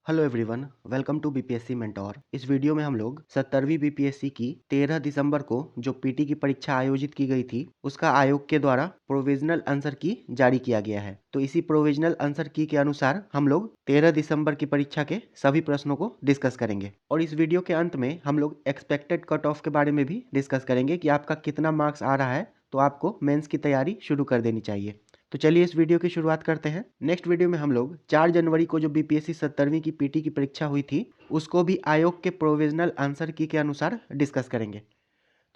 Hello everyone, welcome to BPSC mentor. इस video में हम लोग 17वीं बीपीएससी की 13 दिसंबर को जो पीटी की परीक्षा आयोजित की गई थी उसका आयोग के द्वारा प्रोविजनल आंसर की जारी किया गया है। तो इसी प्रोविजनल आंसर की के अनुसार हम लोग 13 दिसंबर की परीक्षा के सभी प्रश्नों को डिस्कस करेंगे और इस वीडियो के अंत में हम लोग एक्सपेक्टेड कट ऑफ के बारे में भी डिस्कस करेंगे कि आपका कितना मार्क्स आ रहा है, तो आपको मेंस की तैयारी शुरू कर देनी चाहिए। तो चलिए इस वीडियो की शुरुआत करते हैं। नेक्स्ट वीडियो में हम लोग 4 जनवरी को जो बीपीएससी 17वीं की पीटी की परीक्षा हुई थी उसको भी आयोग के प्रोविजनल आंसर की के अनुसार डिस्कस करेंगे।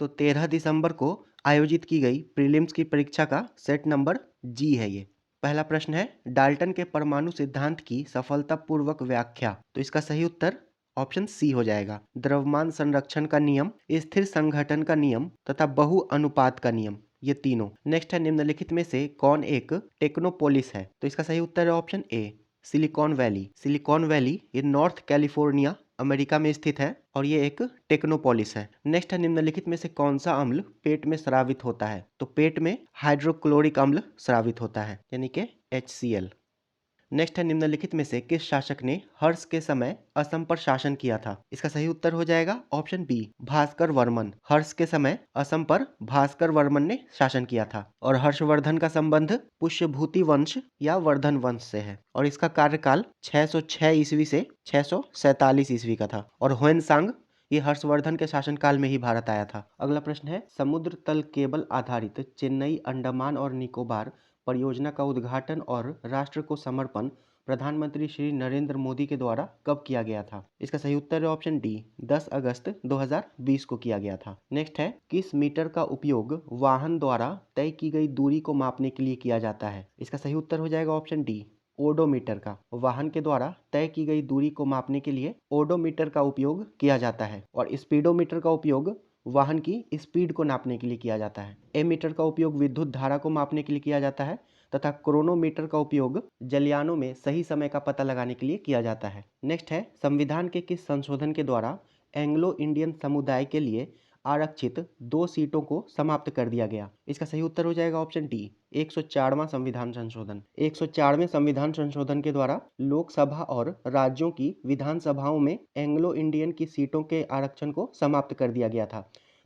तो 13 दिसंबर को आयोजित की गई प्रीलिम्स की परीक्षा का सेट नंबर जी है ये। पहला प्रश्न है, डाल्टन के परमाणु सिद्धांत की सफलतापूर्वक व्याख्या। तो इसका सही उत्तर ऑप्शन सी हो जाएगा। द्रव्यमान संरक्षण का नियम, स्थिर संघटन का नियम तथा बहु अनुपात का नियम, ये तीनों। नेक्स्ट है, निम्नलिखित में से कौन एक टेक्नोपोलिस है। तो इसका सही उत्तर है option A, silicon valley. Silicon valley ये नॉर्थ कैलिफोर्निया अमेरिका में स्थित है और ये एक टेक्नोपोलिस है। नेक्स्ट है, निम्नलिखित में से कौन सा अम्ल पेट में स्रावित होता है। तो पेट में हाइड्रोक्लोरिक अम्ल स्रावित होता है यानी कि HCl। नेक्स्ट है, निम्नलिखित में से किस शासक ने हर्ष के समय असम पर शासन किया था। इसका सही उत्तर हो जाएगा ऑप्शन बी, भास्कर वर्मन। हर्ष के समय असम पर भास्कर वर्मन ने शासन किया था और हर्षवर्धन का संबंध पुष्यभूति वंश या वर्धन वंश से है और इसका कार्यकाल 606 ईस्वी से 647 ईस्वी का था और ह्वेनसांग ये हर्षवर्धन के शासनकाल में ही भारत आया था। अगला प्रश्न है, समुद्र तल केबल आधारित चेन्नई अंडमान और निकोबार परियोजना का उद्घाटन और राष्ट्र को समर्पण प्रधानमंत्री श्री नरेंद्र मोदी के द्वारा कब किया गया था। इसका सही उत्तर है ऑप्शन डी, 10 अगस्त 2020 को किया गया था। नेक्स्ट है, किस मीटर का उपयोग वाहन द्वारा तय की गई दूरी को मापने के लिए किया जाता है। इसका सही उत्तर हो जाएगा ऑप्शन डी, ओडोमीटर का। वाहन के द्वारा तय की गई दूरी को मापने के लिए ओडोमीटर का उपयोग किया जाता है और स्पीडोमीटर का उपयोग वाहन की स्पीड को नापने के लिए किया जाता है। एमीटर का उपयोग विद्युत धारा को मापने के लिए किया जाता है तथा क्रोनोमीटर का उपयोग जलयानों में सही समय का पता लगाने के लिए किया जाता है। नेक्स्ट है, संविधान के किस संशोधन के द्वारा एंग्लो इंडियन समुदाय के लिए आरक्षित 2 सीटों को समाप्त कर दिया गया। इसका सही उत्तर हो जाएगा ऑप्शन डी, 104वां संविधान संशोधन। 104वें संविधान संशोधन के द्वारा लोकसभा और राज्यों की विधानसभाओं में एंग्लो इंडियन की सीटों के आरक्षण को समाप्त कर दिया गया था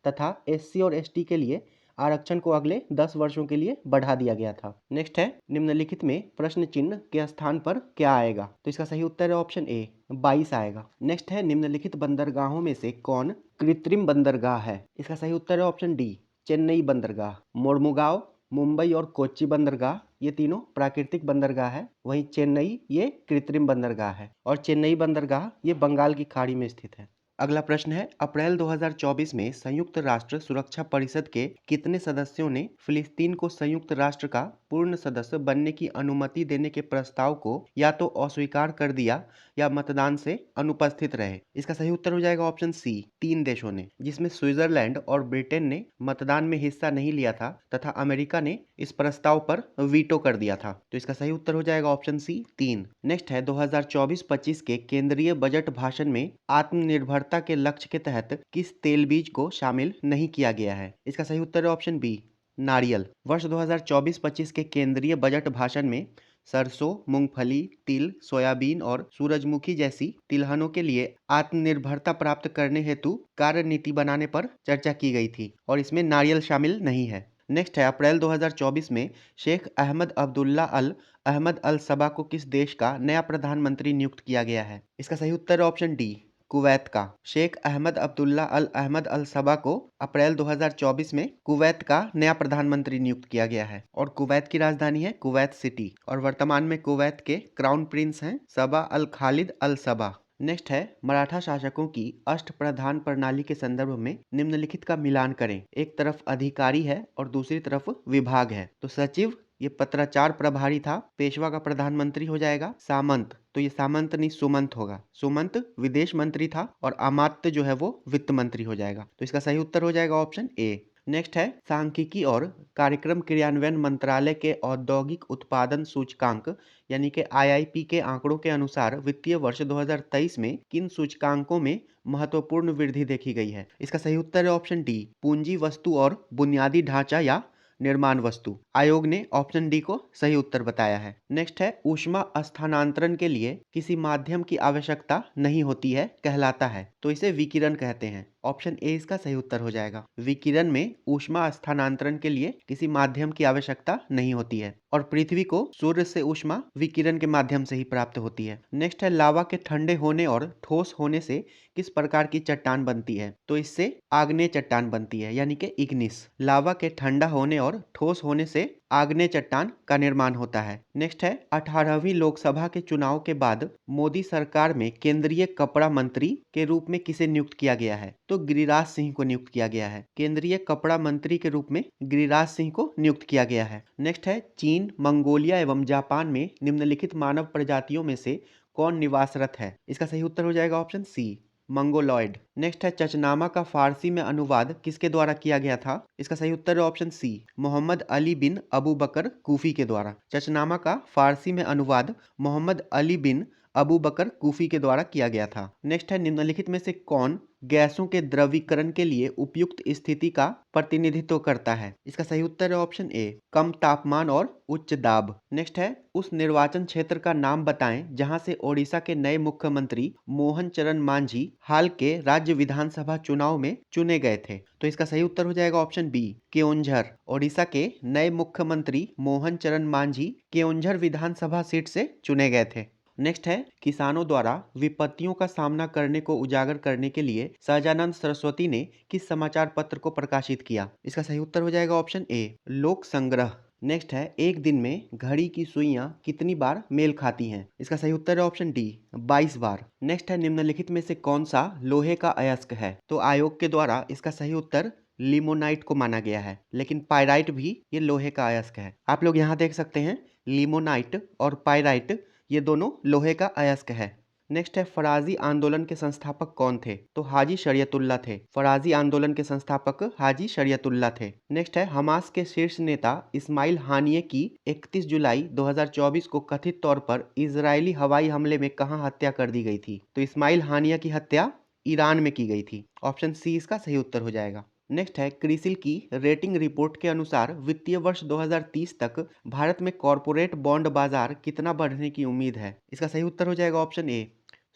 तथा SC और ST के लिए आरक्षण को अगले 10 वर्षों के लिए बढ़ा दिया गया था। नेक्स्ट है, निम्नलिखित में प्रश्न चिन्ह के स्थान पर क्या आएगा। तो इसका सही उत्तर है ऑप्शन ए, 22 आएगा। नेक्स्ट है, निम्नलिखित बंदरगाहों में से कौन कृत्रिम बंदरगाह है। इसका सही उत्तर है ऑप्शन डी, चेन्नई बंदरगाह। मोरमुगांव, मुंबई और कोच्चि बंदरगाह ये तीनों प्राकृतिक बंदरगाह है, वहीं चेन्नई ये कृत्रिम बंदरगाह है और चेन्नई बंदरगाह ये बंगाल की खाड़ी में स्थित है। अगला प्रश्न है, अप्रैल 2024 में संयुक्त राष्ट्र सुरक्षा परिषद के कितने सदस्यों ने फिलिस्तीन को संयुक्त राष्ट्र का पूर्ण सदस्य बनने की अनुमति देने के प्रस्ताव को या तो अस्वीकार कर दिया या मतदान से अनुपस्थित रहे। इसका सही उत्तर हो जाएगा ऑप्शन सी, 3 देशों ने, जिसमें स्विट्जरलैंड और ब्रिटेन ने मतदान में हिस्सा नहीं लिया था तथा अमेरिका ने इस प्रस्ताव पर वीटो कर दिया था। तो इसका सही उत्तर हो जाएगा ऑप्शन सी, 3। नेक्स्ट है, 2024-25 के केंद्रीय बजट भाषण में आत्मनिर्भरता के लक्ष्य के तहत किस तेल बीज को शामिल नहीं किया गया है। इसका सही उत्तर है ऑप्शन बी, नारियल। वर्ष 2024-25 के केंद्रीय बजट भाषण में सरसों, मूंगफली, तिल, सोयाबीन और सूरजमुखी जैसी तिलहनों के लिए आत्मनिर्भरता प्राप्त करने हेतु कार्यनीति बनाने पर चर्चा की गई थी और इसमें नारियल शामिल नहीं है। नेक्स्ट है, अप्रैल 2024 में शेख अहमद अब्दुल्ला अल अहमद अल सबा को किस देश का नया प्रधानमंत्री नियुक्त किया गया है। इसका सही उत्तर है ऑप्शन डी, कुवैत का। शेख अहमद अब्दुल्ला अल अहमद अल सबा को अप्रैल 2024 में कुवैत का नया प्रधानमंत्री नियुक्त किया गया है और कुवैत की राजधानी है कुवैत सिटी और वर्तमान में कुवैत के क्राउन प्रिंस हैं सबा अल खालिद अल सबा। नेक्स्ट है, मराठा शासकों की अष्टप्रधान प्रणाली के संदर्भ में निम्नलिखित का मिलान करें। एक तरफ अधिकारी है और दूसरी तरफ विभाग है। तो सचिव ये पत्राचार प्रभारी था, पेशवा का प्रधानमंत्री हो जाएगा सामंत, तो ये सामंत नहीं सुमंत होगा। सुमंत विदेश मंत्री था और अमात्य जो है वो वित्त मंत्री हो जाएगा। तो इसका सही उत्तर हो जाएगा ऑप्शन ए। नेक्स्ट है, सांख्यिकी और कार्यक्रम क्रियान्वयन मंत्रालय के औद्योगिक उत्पादन सूचकांक यानी कि IIP के आंकड़ों के अनुसार वित्तीय वर्ष 2023 में किन सूचकांकों में महत्वपूर्ण वृद्धि देखी गई है। इसका सही उत्तर है ऑप्शन डी, पूंजी वस्तु और बुनियादी ढांचा या निर्माण वस्तु। आयोग ने ऑप्शन डी को सही उत्तर बताया है। नेक्स्ट है ऊष्मा स्थानांतरण के लिए किसी माध्यम की आवश्यकता नहीं होती है कहलाता है, तो इसे विकिरण कहते हैं। ऑप्शन ए इसका सही उत्तर हो जाएगा। विकिरण में ऊष्मा स्थानांतरण के लिए किसी माध्यम की आवश्यकता नहीं होती है और पृथ्वी को सूर्य से ऊष्मा विकिरण के माध्यम से ही प्राप्त होती है। नेक्स्ट है लावा के ठंडे होने और ठोस होने से किस प्रकार की चट्टान बनती है, तो इससे आग्नेय चट्टान बनती है, यानी कि इग्निस। लावा के ठंडा होने और ठोस होने से आग्नेय चट्टान का निर्माण होता है। नेक्स्ट है 18वीं लोकसभा के चुनाव के बाद मोदी सरकार में केंद्रीय कपड़ा मंत्री के रूप में किसे नियुक्त किया गया है, तो गिरिराज सिंह को नियुक्त किया गया है। केंद्रीय कपड़ा मंत्री के रूप में गिरिराज सिंह को नियुक्त किया गया है। नेक्स्ट है चीन, मंगोलिया एवं जापान में निम्नलिखित मानव प्रजातियों में से कौन निवासरत है, इसका सही उत्तर हो जाएगा ऑप्शन सी, मंगोलॉयड। नेक्स्ट है चचनामा का फारसी में अनुवाद किसके द्वारा किया गया था, इसका सही उत्तर है ऑप्शन सी, मोहम्मद अली बिन अबू बकर कूफी के द्वारा। चचनामा का फारसी में अनुवाद मोहम्मद अली बिन अबू बकर कूफी के द्वारा किया गया था। नेक्स्ट है निम्नलिखित में से कौन गैसों के द्रवीकरण के लिए उपयुक्त स्थिति का प्रतिनिधित्व करता है, इसका सही उत्तर है ऑप्शन ए, कम तापमान और उच्च दाब। नेक्स्ट है उस निर्वाचन क्षेत्र का नाम बताएं जहां से ओडिशा के नए मुख्यमंत्री मोहन चरण मांझी हाल के राज्य विधानसभा चुनाव में चुने गए थे, तो इसका सही उत्तर हो जाएगा ऑप्शन बी, केओंझर। ओडिशा के नए मुख्यमंत्री मोहन चरण मांझी केओंझर विधानसभा सीट से चुने गए थे। नेक्स्ट है किसानों द्वारा विपत्तियों का सामना करने को उजागर करने के लिए सहजानंद सरस्वती ने किस समाचार पत्र को प्रकाशित किया, इसका सही उत्तर हो जाएगा ऑप्शन ए, लोक संग्रह। नेक्स्ट है एक दिन में घड़ी की सुइयां कितनी बार मेल खाती हैं, इसका सही उत्तर है ऑप्शन डी, 22 बार। नेक्स्ट है निम्नलिखित में से कौन सा लोहे का अयस्क है, तो आयोग के द्वारा इसका सही उत्तर लिमोनाइट को माना गया है, लेकिन पायराइट भी ये लोहे का अयस्क है। आप लोग यहाँ देख सकते हैं लिमोनाइट और पायराइट ये दोनों लोहे का अयस्क है। नेक्स्ट है फराजी आंदोलन के संस्थापक कौन थे, तो हाजी शरीयतुल्लाह थे। फराजी आंदोलन के संस्थापक हाजी शरीयतुल्लाह थे। नेक्स्ट है हमास के शीर्ष नेता इस्माइल हानिये की 31 जुलाई 2024 को कथित तौर पर इजरायली हवाई हमले में कहां हत्या कर दी गई थी, तो इस्माइल हानिया की हत्या ईरान में की गई थी। ऑप्शन सी इसका सही उत्तर हो जाएगा। नेक्स्ट है क्रिसिल की रेटिंग रिपोर्ट के अनुसार वित्तीय वर्ष 2030 तक भारत में कॉरपोरेट बॉन्ड बाजार कितना बढ़ने की उम्मीद है, इसका सही उत्तर हो जाएगा ऑप्शन ए,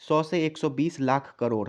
100 से 120 लाख करोड़।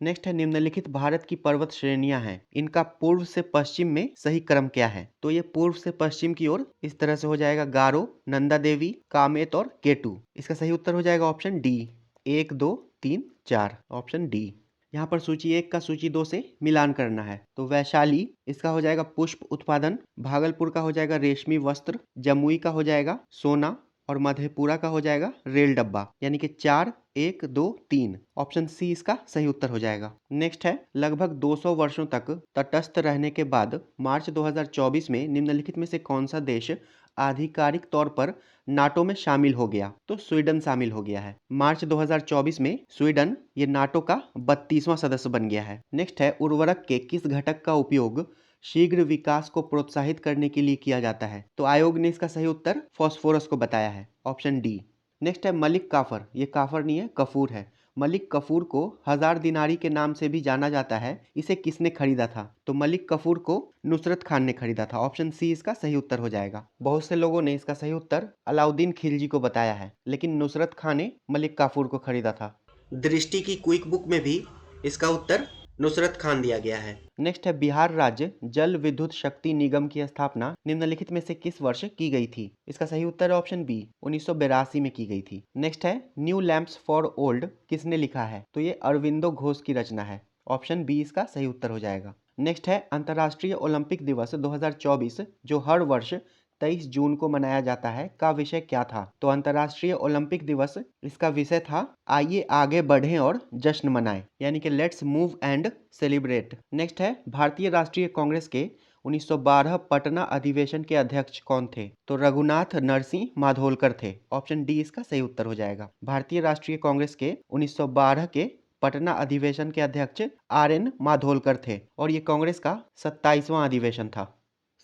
नेक्स्ट है निम्नलिखित भारत की पर्वत श्रेणियां हैं, इनका पूर्व से पश्चिम में सही क्रम क्या है, तो ये पूर्व से पश्चिम की ओर इस तरह से हो जाएगा, गारो, नंदा देवी, कामेत और केटू। इसका सही उत्तर हो जाएगा ऑप्शन डी, 1 2 3 4, ऑप्शन डी। यहाँ पर सूची 1 का सूची 2 से मिलान करना है, तो वैशाली इसका हो जाएगा पुष्प उत्पादन, भागलपुर का हो जाएगा रेशमी वस्त्र, जमुई का हो जाएगा सोना और मधेपुरा का हो जाएगा रेल डब्बा, यानी कि 4 1 2 3, ऑप्शन सी इसका सही उत्तर हो जाएगा। नेक्स्ट है लगभग 200 वर्षों तक तटस्थ रहने के बाद मार्च 2024 में निम्नलिखित में से कौन सा देश आधिकारिक तौर पर नाटो में शामिल हो गया, तो स्वीडन शामिल हो गया है। मार्च 2024 में स्वीडन ये नाटो का 32वां सदस्य बन गया है। नेक्स्ट है उर्वरक के किस घटक का उपयोग शीघ्र विकास को प्रोत्साहित करने के लिए किया जाता है, तो आयोग ने इसका सही उत्तर फास्फोरस को बताया है, ऑप्शन डी। नेक्स्ट है मलिक काफर, ये काफर नहीं है कफूर है। मलिक कफूर को 1000 दिनारी के नाम से भी जाना जाता है, इसे किसने खरीदा था, तो मलिक कफूर को नुसरत खान ने खरीदा था। ऑप्शन सी इसका सही उत्तर हो जाएगा। बहुत से लोगों ने इसका सही उत्तर अलाउद्दीन खिलजी को बताया है, लेकिन नुसरत खान ने मलिक काफूर को खरीदा था। दृष्टि की क्विक बुक में भी इसका उत्तर नुसरत खान दिया गया है। नेक्स्ट है बिहार राज्य जल विद्युत शक्ति निगम की स्थापना निम्नलिखित में से किस वर्ष की गई थी, इसका सही उत्तर है ऑप्शन बी, 1982 में की गई थी। नेक्स्ट है न्यू लैंप्स फॉर ओल्ड किसने लिखा है, तो ये अरविंदो घोष की रचना है, ऑप्शन बी इसका सही उत्तर हो जाएगा। नेक्स्ट है अंतर्राष्ट्रीय ओलंपिक दिवस 2024 जो हर वर्ष 23 जून को मनाया जाता है का विषय क्या था, तो अंतर्राष्ट्रीय ओलंपिक दिवस इसका विषय था आइए आगे बढ़ें और जश्न मनाएं, यानी कि let's move and celebrate. Next है भारतीय राष्ट्रीय कांग्रेस के 1912 पटना अधिवेशन के अध्यक्ष कौन थे, तो रघुनाथ नरसिंह माधोलकर थे, ऑप्शन डी इसका सही उत्तर हो जाएगा। भारतीय राष्ट्रीय कांग्रेस के 1912 के पटना अधिवेशन के अध्यक्ष RN माधोलकर थे और ये कांग्रेस का 27वां अधिवेशन था।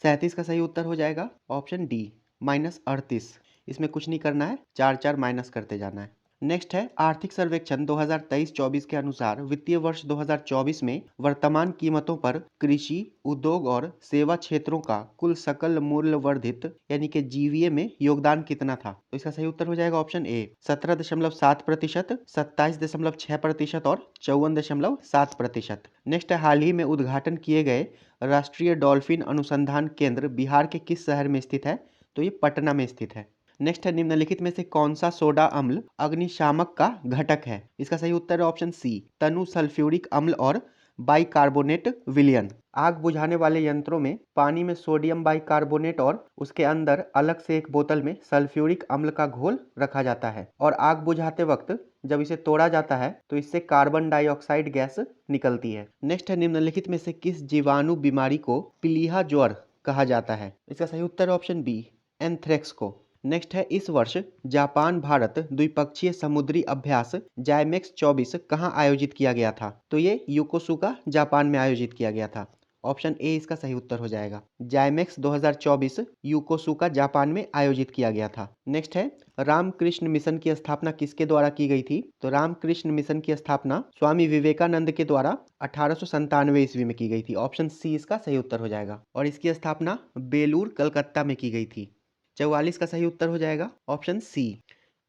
37 का सही उत्तर हो जाएगा ऑप्शन डी, -38। इसमें कुछ नहीं करना है, 4 4 माइनस करते जाना है। नेक्स्ट है आर्थिक सर्वेक्षण 2023-24 के अनुसार वित्तीय वर्ष 2024 में वर्तमान कीमतों पर कृषि, उद्योग और सेवा क्षेत्रों का कुल सकल मूल्य वर्धित यानी कि जीवीए में योगदान कितना था? तो इसका सही उत्तर हो जाएगा ऑप्शन ए 17.7%, 27.6% और 54.7%। नेक्स्ट है हाल ही में उद्घाटन किए गए राष्ट्रीय डॉल्फिन अनुसंधान केंद्र बिहार के किस शहर में स्थित है? तो ये पटना में स्थित है। नेक्स्ट है निम्नलिखित में से कौन सा सोडा अम्ल अग्निशामक का घटक है? इसका सही उत्तर है ऑप्शन सी तनु सल्फ्यूरिक अम्ल और बाइकार्बोनेट विलयन। आग बुझाने वाले यंत्रों में पानी में सोडियम बाइकार्बोनेट और उसके अंदर अलग से एक बोतल में सल्फ्यूरिक अम्ल का घोल रखा जाता है और आग बुझाते वक्त जब इसे तोड़ा जाता है तो इससे कार्बन डाइऑक्साइड गैस निकलती है। नेक्स्ट है निम्नलिखित में से किस जीवाणु बीमारी को पीलिया ज्वर कहा जाता है? इसका सही उत्तर है ऑप्शन बी एंथ्रेक्स को। नेक्स्ट है इस वर्ष जापान भारत द्विपक्षीय समुद्री अभ्यास जाइमेक्स 24 कहाँ आयोजित किया गया था? तो ये योकोसुका जापान में आयोजित किया गया था। ऑप्शन ए इसका सही उत्तर हो जाएगा। जाइमेक्स 2024 योकोसुका जापान में आयोजित किया गया था। नेक्स्ट है रामकृष्ण मिशन की स्थापना किसके द्वारा की गई थी? तो रामकृष्ण मिशन की स्थापना स्वामी विवेकानंद के द्वारा 1897 ईस्वी में की गई थी। ऑप्शन सी इसका सही उत्तर हो जाएगा और इसकी स्थापना बेलूर कलकत्ता में की गई थी। 44 का सही उत्तर हो जाएगा ऑप्शन सी।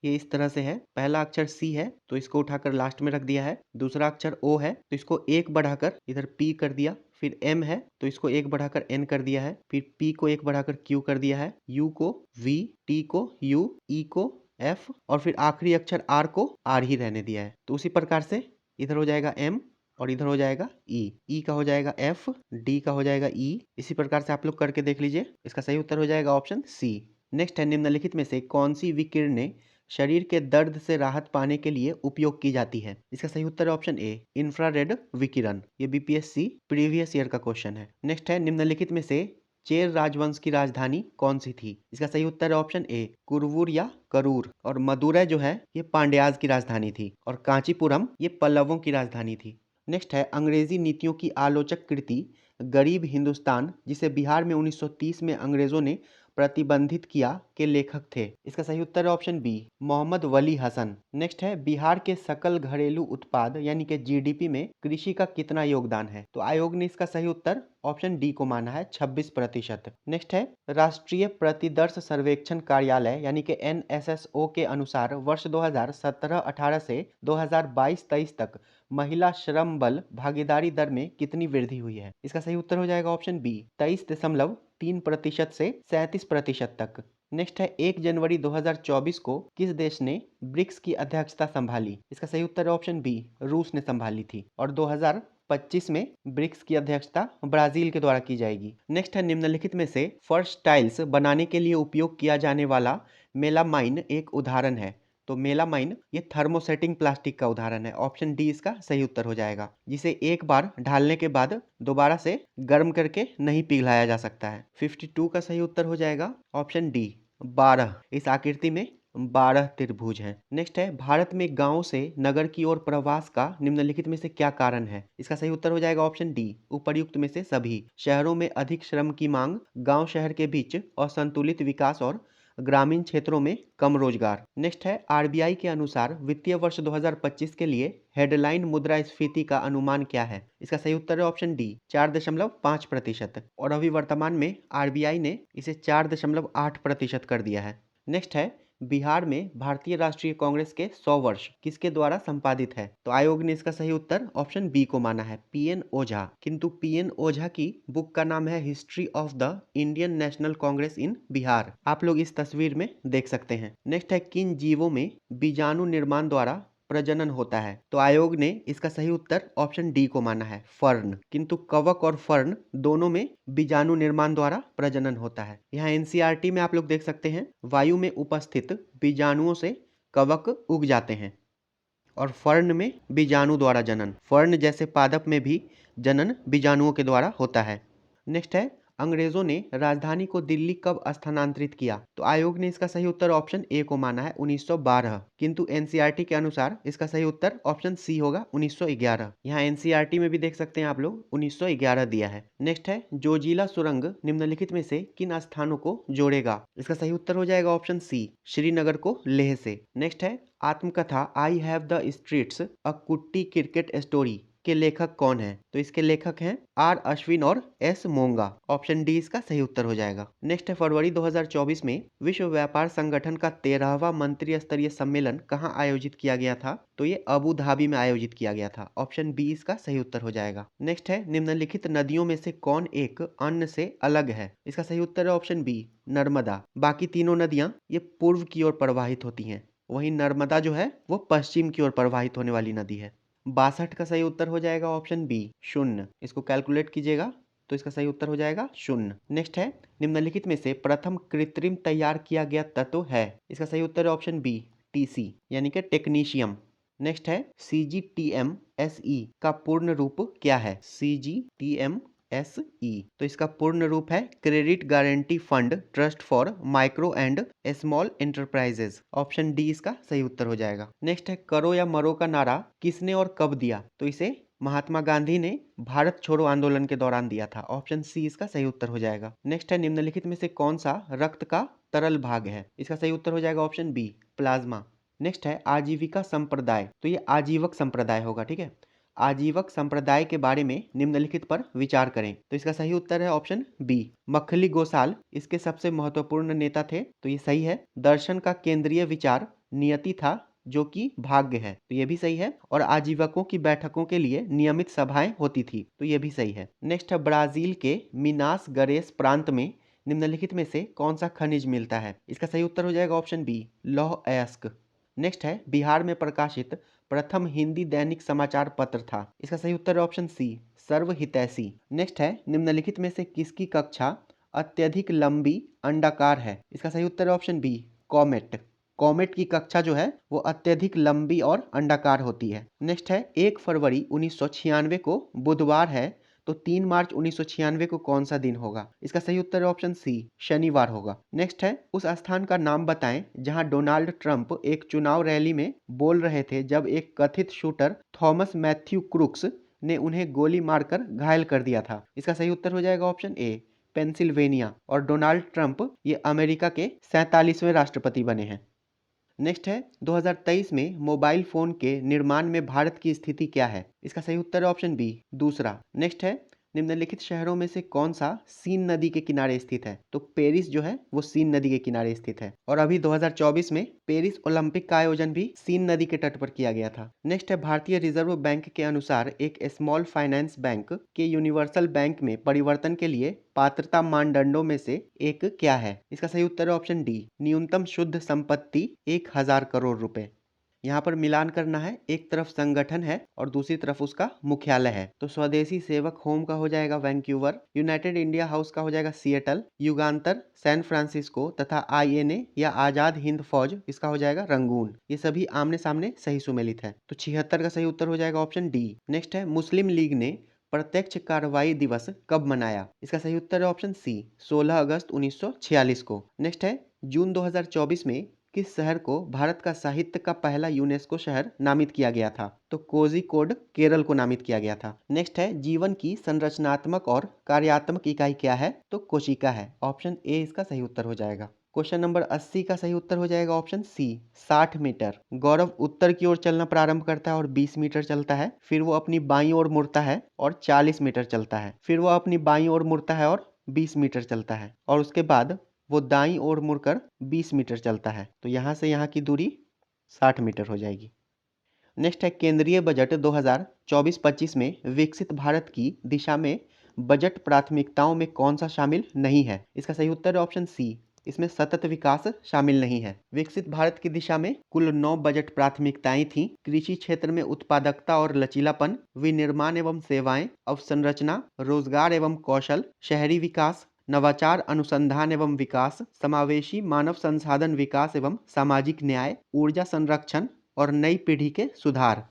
ये इस तरह से है, पहला अक्षर सी है तो इसको उठाकर लास्ट में रख दिया है, दूसरा अक्षर ओ है तो इसको एक बढ़ाकर इधर पी कर दिया, फिर एम है तो इसको एक बढ़ाकर एन कर दिया है, फिर पी को एक बढ़ाकर क्यू कर दिया है, यू को वी, टी को यू, ई को एफ और फिर आखिरी अक्षर आर को आर ही रहने दिया है। तो उसी प्रकार से इधर हो जाएगा एम और इधर हो जाएगा ई का हो जाएगा एफ, डी का हो जाएगा ई। इसी प्रकार से आप लोग करके देख लीजिए, इसका सही उत्तर हो जाएगा ऑप्शन सी। नेक्स्ट है निम्नलिखित में से कौन सी विकिरणें शरीर के दर्द से राहत पाने के लिए उपयोग की जाती है? इसका सही उत्तर है ऑप्शन ए इंफ्रारेड विकिरण। ये बीपीएससी प्रीवियस ईयर का क्वेश्चन है। नेक्स्ट है निम्नलिखित में से चेर राजवंश की राजधानी कौन सी थी? इसका सही उत्तर है ऑप्शन ए कुरवूर या करूर। और मदुरै जो है ये पांड्याज की राजधानी थी और कांचीपुरम ये पल्लवों की राजधानी थी। नेक्स्ट है अंग्रेजी नीतियों की आलोचक कृति गरीब हिंदुस्तान जिसे बिहार में 1930 में अंग्रेजों ने प्रतिबंधित किया के लेखक थे? इसका सही उत्तर है ऑप्शन बी मोहम्मद वली हसन। नेक्स्ट है बिहार के सकल घरेलू उत्पाद यानी कि जीडीपी में कृषि का कितना योगदान है? तो आयोग ने इसका सही उत्तर ऑप्शन डी को माना है 26%। नेक्स्ट है राष्ट्रीय प्रतिदर्श सर्वेक्षण कार्यालय यानी कि एनएसएसओ के अनुसार वर्ष 2017-18 से 2022-23 तक महिला श्रम बल भागीदारी दर में कितनी वृद्धि हुई है? इसका सही उत्तर हो जाएगा ऑप्शन बी 23.3% से 37% तक। नेक्स्ट है 1 जनवरी 2024 को किस देश ने ब्रिक्स की अध्यक्षता संभाली? इसका सही उत्तर है ऑप्शन बी रूस ने संभाली थी और 2025 में ब्रिक्स की अध्यक्षता ब्राजील के द्वारा की जाएगी। नेक्स्ट है निम्नलिखित में से फर्श टाइल्स बनाने के लिए उपयोग किया जाने वाला मेलामाइन एक उदाहरण है? तो मेलामाइन ये थर्मोसेटिंग प्लास्टिक का उदाहरण है। ऑप्शन डी इसका सही उत्तर हो जाएगा, जिसे एक बार ढालने के बाद दोबारा से गर्म करके नहीं पिघलाया जा सकता है। 52 का सही उत्तर हो जाएगा ऑप्शन डी 12। इस आकृति में 12 त्रिभुज हैं। नेक्स्ट है भारत में गांव से नगर की ओर प्रवास का निम्नलिखित में से क्या कारण है? इसका सही उत्तर हो जाएगा ऑप्शन डी उपर्युक्त में से सभी। शहरों में अधिक श्रम की मांग, गांव शहर के बीच असंतुलित विकास और ग्रामीण क्षेत्रों में कम रोजगार। नेक्स्ट है आरबीआई के अनुसार वित्तीय वर्ष 2025 के लिए हेडलाइन मुद्रास्फीति का अनुमान क्या है? इसका सही उत्तर है ऑप्शन डी 4.5% और अभी वर्तमान में आरबीआई ने इसे 4.8% कर दिया है। नेक्स्ट है बिहार में भारतीय राष्ट्रीय कांग्रेस के 100 वर्ष किसके द्वारा संपादित है? तो आयोग ने इसका सही उत्तर ऑप्शन बी को माना है पीएन ओझा। किंतु पीएन ओझा की बुक का नाम है history of the Indian National Congress in Bihar. आप लोग इस तस्वीर में देख सकते हैं। नेक्स्ट है किन जीवों में बीजाणु निर्माण द्वारा प्रजनन होता है? तो आयोग ने इसका सही उत्तर ऑप्शन डी को माना है फर्न। किंतु कवक और फर्न दोनों में बीजाणु निर्माण द्वारा प्रजनन होता है। यहाँ एनसीईआरटी में आप लोग देख सकते हैं वायु में उपस्थित बीजाणुओं से कवक उग जाते हैं और फर्न में बीजाणु द्वारा जनन। फर्न जैसे पादप में भी जनन बीजाणुओं के द्वारा होता है। नेक्स्ट है अंग्रेजों ने राजधानी को दिल्ली कब स्थानांतरित किया? तो आयोग ने इसका सही उत्तर ऑप्शन ए को माना है 1912, किंतु एनसीईआरटी के अनुसार इसका सही उत्तर ऑप्शन सी होगा 1911। यहाँ एनसीईआरटी में भी देख सकते हैं आप लोग 1911 दिया है। नेक्स्ट है, जोजिला सुरंग निम्नलिखित में से किन स्थानों को जोड़ेगा? इसका सही उत्तर हो जाएगा ऑप्शन सी, श्रीनगर को लेह से। नेक्स्ट है, आत्मकथा आई हैव द स्ट्रीट्स अ कुट्टी क्रिकेट स्टोरी के लेखक कौन है? तो इसके लेखक हैं आर अश्विन और एस मोंगा। ऑप्शन डी इसका सही उत्तर हो जाएगा। नेक्स्ट है, फरवरी 2024 में विश्व व्यापार संगठन का 13वां मंत्री स्तरीय सम्मेलन कहाँ आयोजित किया गया था? तो ये अबू धाबी में आयोजित किया गया था। ऑप्शन बी इसका सही उत्तर हो जाएगा। नेक्स्ट है, निम्नलिखित नदियों में से कौन एक अन्य से अलग है? इसका सही उत्तर है ऑप्शन बी, नर्मदा। बाकी तीनों नदियां ये पूर्व की ओर प्रवाहित होती हैं, वहीं नर्मदा जो है वो पश्चिम की ओर प्रवाहित होने वाली नदी है। 62 का सही उत्तर हो जाएगा ऑप्शन बी, शून्य। इसको कैलकुलेट कीजिएगा तो इसका सही उत्तर हो जाएगा शून्य। नेक्स्ट है, निम्नलिखित में से प्रथम कृत्रिम तैयार किया गया तत्व है? इसका सही उत्तर है ऑप्शन बी, टीसी यानी कि टेक्नीशियम। नेक्स्ट है, CGTMSE का पूर्ण रूप क्या है? CGTMSE तो इसका पूर्ण रूप है credit guarantee fund trust for micro and small enterprises. Option D इसका सही उत्तर हो जाएगा। नेक्स्ट है, करो या मरो का नारा किसने और कब दिया? तो इसे महात्मा गांधी ने भारत छोड़ो आंदोलन के दौरान दिया था। ऑप्शन सी इसका सही उत्तर हो जाएगा। नेक्स्ट है, निम्नलिखित में से कौन सा रक्त का तरल भाग है? इसका सही उत्तर हो जाएगा ऑप्शन बी, प्लाज्मा। नेक्स्ट है, आजीविका संप्रदाय, तो ये आजीवक संप्रदाय होगा, ठीक है। आजीवक संप्रदाय के बारे में निम्नलिखित पर विचार करें। तो इसका सही उत्तर है ऑप्शन बी, मखली गोसाल इसके सबसे महत्वपूर्ण नेता थे। तो ये सही है। दर्शन का केंद्रीय विचार नियति था, जो कि भाग्य है, तो ये भी सही है। और आजीवकों की बैठकों के लिए नियमित सभाएं होती थी, तो ये भी सही है। नेक्स्ट है, ब्राजील के मिनास गरेस प्रांत में निम्नलिखित में से कौन सा खनिज मिलता है? इसका सही उत्तर हो जाएगा ऑप्शन बी, लौह अयस्क। नेक्स्ट है, बिहार में प्रकाशित प्रथम हिंदी दैनिक समाचार पत्र था? इसका सही उत्तर है ऑप्शन सी, सर्वहितैषी। नेक्स्ट है, निम्नलिखित में से किसकी कक्षा अत्यधिक लंबी अंडाकार है? इसका सही उत्तर है ऑप्शन बी, कॉमेट। कॉमेट की कक्षा जो है वो अत्यधिक लंबी और अंडाकार होती है। नेक्स्ट है, 1 फरवरी 1996 को बुधवार है, तो 3 मार्च 1996 को कौन सा दिन होगा? इसका सही उत्तर है ऑप्शन सी, शनिवार होगा। नेक्स्ट है, उस स्थान का नाम बताएं जहां डोनाल्ड ट्रंप एक चुनाव रैली में बोल रहे थे जब एक कथित शूटर थॉमस मैथ्यू क्रूक्स ने उन्हें गोली मारकर घायल कर दिया था। इसका सही उत्तर हो जाएगा ऑप्शन ए, पेंसिल्वेनिया। और डोनाल्ड ट्रंप ये अमेरिका के 47वें राष्ट्रपति बने हैं। नेक्स्ट है, 2023 में मोबाइल फोन के निर्माण में भारत की स्थिति क्या है? इसका सही उत्तर है ऑप्शन बी, दूसरा। नेक्स्ट है, निम्नलिखित शहरों में से कौन सा सीन नदी के किनारे स्थित है? तो पेरिस जो है वो सीन नदी के किनारे स्थित है। और अभी 2024 में पेरिस ओलंपिक का आयोजन भी सीन नदी के तट पर किया गया था। नेक्स्ट है, भारतीय रिजर्व बैंक के अनुसार एक स्मॉल फाइनेंस बैंक के यूनिवर्सल बैंक में परिवर्तन के लिए पात्रता मानदंडों में से एक क्या है? इसका सही उत्तर है ऑप्शन डी, न्यूनतम शुद्ध संपत्ति 1000 करोड़ रुपए। यहाँ पर मिलान करना है, एक तरफ संगठन है और दूसरी तरफ उसका मुख्यालय है। तो स्वदेशी सेवक होम का हो जाएगा वैंक्यूवर, यूनाइटेड इंडिया हाउस का हो जाएगा सिएटल, युगांतर सैन फ्रांसिस्को तथा INA या आजाद हिंद फौज इसका हो जाएगा रंगून। ये सभी आमने सामने सही सुमेलित है। तो 76 का सही उत्तर हो जाएगा ऑप्शन डी। नेक्स्ट है, मुस्लिम लीग ने प्रत्यक्ष कार्रवाई दिवस कब मनाया? इसका सही उत्तर है ऑप्शन सी, 16 अगस्त 1946 को। नेक्स्ट है, जून 2024 में किस शहर को भारत का साहित्य का पहला यूनेस्को शहर नामित किया गया था? तो कोझिकोड केरल को नामित किया गया था। नेक्स्ट है, जीवन की संरचनात्मक और कार्यात्मक इकाई क्या है? तो कोशिका है। ऑप्शन ए इसका सही उत्तर हो जाएगा। क्वेश्चन नंबर 80 का सही उत्तर हो जाएगा ऑप्शन सी, 60 मीटर। गौरव उत्तर की ओर चलना प्रारंभ करता है और 20 मीटर चलता है, फिर वो अपनी बाईं ओर मुड़ता है और 40 मीटर चलता है, फिर वो अपनी बाईं ओर मुड़ता है और 20 मीटर चलता है, और उसके बाद वो दाईं ओर मुड़कर 20 मीटर चलता है। तो यहाँ से यहाँ की दूरी 60 मीटर हो जाएगी। नेक्स्ट है, केंद्रीय बजट 2024-25 में विकसित भारत की दिशा में बजट प्राथमिकताओं में कौन सा शामिल नहीं है? इसका सही उत्तर है ऑप्शन सी, इसमें सतत विकास शामिल नहीं है। विकसित भारत की दिशा में कुल 9 बजट प्राथमिकताएं थीं। कृषि क्षेत्र में उत्पादकता और लचीलापन, विनिर्माण एवं सेवाएं, अवसंरचना, रोजगार एवं कौशल, शहरी विकास, नवाचार, अनुसंधान एवं विकास, समावेशी मानव संसाधन विकास एवं सामाजिक न्याय, ऊर्जा संरक्षण और नई पीढ़ी के सुधार।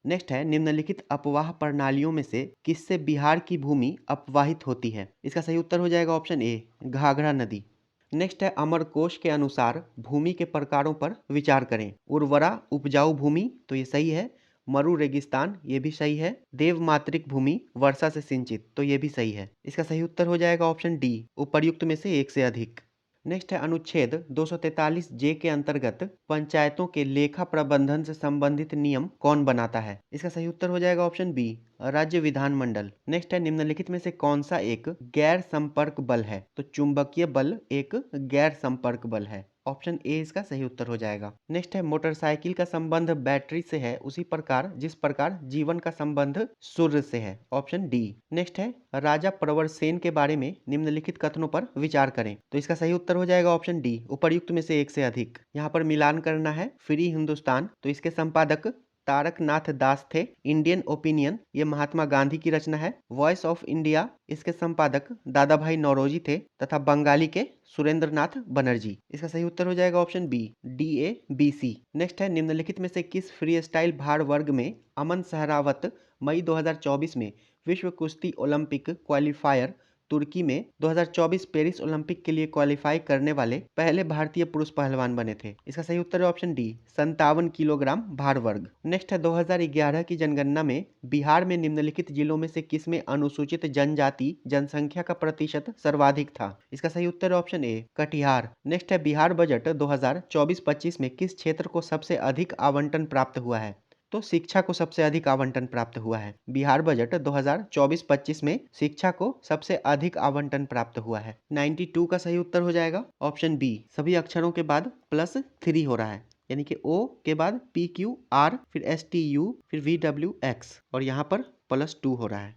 नेक्स्ट है निम्नलिखित अपवाह प्रणालियों में से किससे बिहार की भूमि अपवाहित होती है? इसका सही उत्तर हो जाएगा ऑप्शन ए, घाघरा नदी। नेक्स्ट है अमरकोश के अनुसार भूमि के प्रकारों पर विचार करें। उर्वरा उपजाऊ भूमि, तो ये सही है। मरु रेगिस्तान, ये भी सही है। देवमातृक भूमि, वर्षा से सिंचित, तो ये भी सही है। इसका सही उत्तर हो जाएगा ऑप्शन डी, उपर्युक्त में से एक से अधिक। नेक्स्ट है अनुच्छेद 243 जे के अंतर्गत पंचायतों के लेखा प्रबंधन से संबंधित नियम कौन बनाता है? इसका सही उत्तर हो जाएगा ऑप्शन बी, राज्य विधानमंडल। नेक्स्ट है निम्नलिखित में से कौन सा एक गैर संपर्क बल है? तो चुंबकीय बल एक गैर संपर्क बल है। ऑप्शन ए इसका सही उत्तर हो जाएगा। नेक्स्ट है मोटरसाइकिल का संबंध बैटरी से है उसी प्रकार जिस प्रकार जीवन का संबंध सूर्य से है। Option D. नेक्स्ट है राजा प्रवर सेन के बारे में निम्नलिखित कथनों पर विचार करें। तो इसका सही उत्तर हो जाएगा ऑप्शन डी, उपर्युक्त में से एक से अधिक। यहाँ पर मिलान करना है। फ्री हिंदुस्तान, तो इसके संपादक तारक नाथ दास थे। इंडियन ओपिनियन, ये महात्मा गांधी की रचना है। वॉइस ऑफ इंडिया, इसके संपादक दादा भाई नौरोजी थे। तथा बंगाली के सुरेंद्र नाथ बनर्जी। इसका सही उत्तर हो जाएगा ऑप्शन बी, DABC। नेक्स्ट है निम्नलिखित में से किस फ्री स्टाइल भार वर्ग में अमन सहरावत मई 2024 में विश्व कुश्ती ओलंपिक क्वालिफायर तुर्की में 2024 पेरिस ओलंपिक के लिए क्वालिफाई करने वाले पहले भारतीय पुरुष पहलवान बने थे? इसका सही उत्तर है ऑप्शन डी, 57 किलोग्राम भार वर्ग। नेक्स्ट है 2011 की जनगणना में बिहार में निम्नलिखित जिलों में से किसमें अनुसूचित जनजाति जनसंख्या का प्रतिशत सर्वाधिक था? इसका सही उत्तर है ऑप्शन ए, कटिहार। नेक्स्ट है बिहार बजट 2024-25 में किस क्षेत्र को सबसे अधिक आवंटन प्राप्त हुआ है? तो शिक्षा को सबसे अधिक आवंटन प्राप्त हुआ है। बिहार बजट 2024-25 में शिक्षा को सबसे अधिक आवंटन प्राप्त हुआ है। 92 का सही उत्तर हो जाएगा ऑप्शन बी, सभी अक्षरों के बाद +3 हो रहा है, यानी कि ओ के बाद PQR, फिर STU, फिर VWX और यहाँ पर +2 हो रहा है।